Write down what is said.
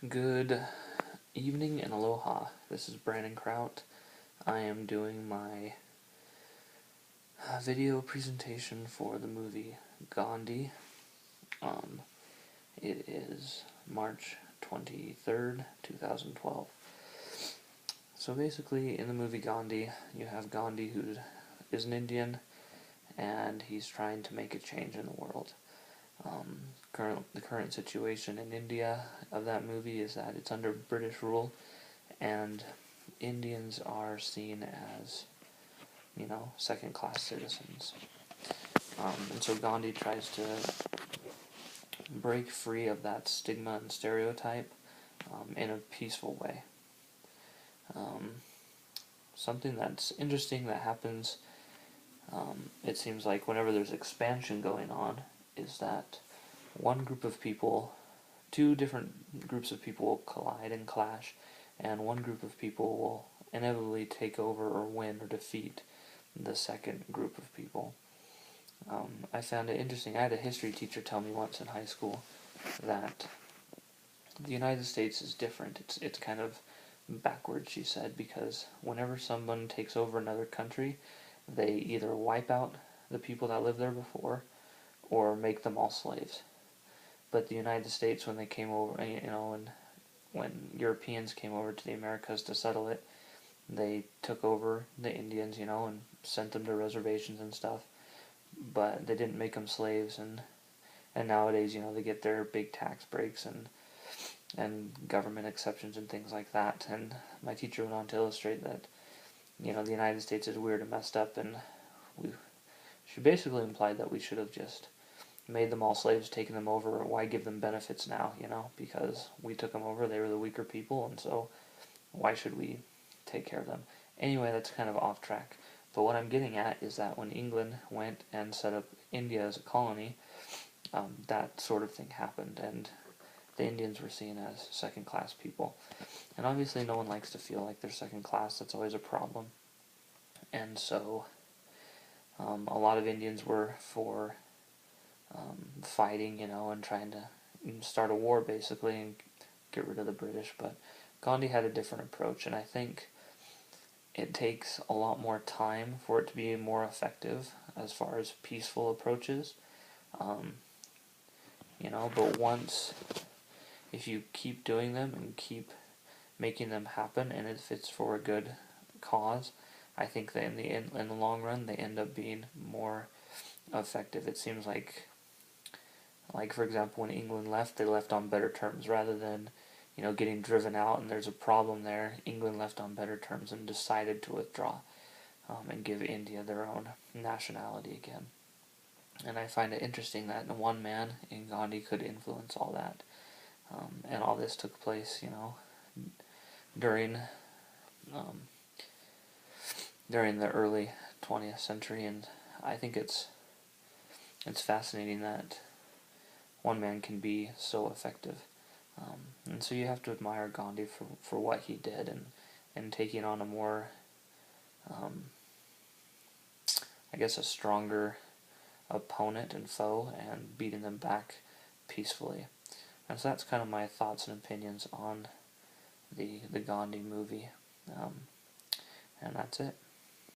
Good evening and aloha. This is Brandon Kraut. I am doing my video presentation for the movie Gandhi. It is March 23rd, 2012. So basically, in the movie Gandhi, you have Gandhi, who is an Indian, and he's trying to make a change in the world. The current situation in India of that movie is that it's under British rule, and Indians are seen as, second-class citizens. And so Gandhi tries to break free of that stigma and stereotype in a peaceful way. Something that's interesting that happens, it seems like whenever there's expansion going on, is that two different groups of people will collide and clash, and one group of people will inevitably take over or win or defeat the second group of people. I found it interesting. I had a history teacher tell me once in high school that the United States is different. It's kind of backwards, she said, because whenever someone takes over another country, they either wipe out the people that lived there before or make them all slaves. But the United States, when they came over, and when Europeans came over to the Americas to settle it, they took over the Indians, and sent them to reservations and stuff. But they didn't make them slaves, and nowadays, they get their big tax breaks and government exceptions and things like that. And my teacher went on to illustrate that, the United States is weird and messed up, and she basically implied that we should have just made them all slaves, taken them over. Why give them benefits now, because we took them over, they were the weaker people, and so why should we take care of them? Anyway, that's kind of off track. But what I'm getting at is that when England went and set up India as a colony, that sort of thing happened, and the Indians were seen as second-class people. And obviously no one likes to feel like they're second-class. That's always a problem. And so a lot of Indians were for fighting, and trying to start a war, basically, and get rid of the British. But Gandhi had a different approach, and I think it takes a lot more time for it to be more effective as far as peaceful approaches. But if you keep doing them and keep making them happen, and if it's for a good cause, I think that in the long run, they end up being more effective. It seems like for example, when England left, they left on better terms rather than, getting driven out and there's a problem there. England left on better terms and decided to withdraw and give India their own nationality again. And I find it interesting that one man in Gandhi could influence all that. And all this took place, during the early 20th century, and I think it's fascinating that one man can be so effective. And so you have to admire Gandhi for what he did and taking on a more, a stronger opponent and foe and beating them back peacefully. And so that's kind of my thoughts and opinions on the Gandhi movie. And that's it.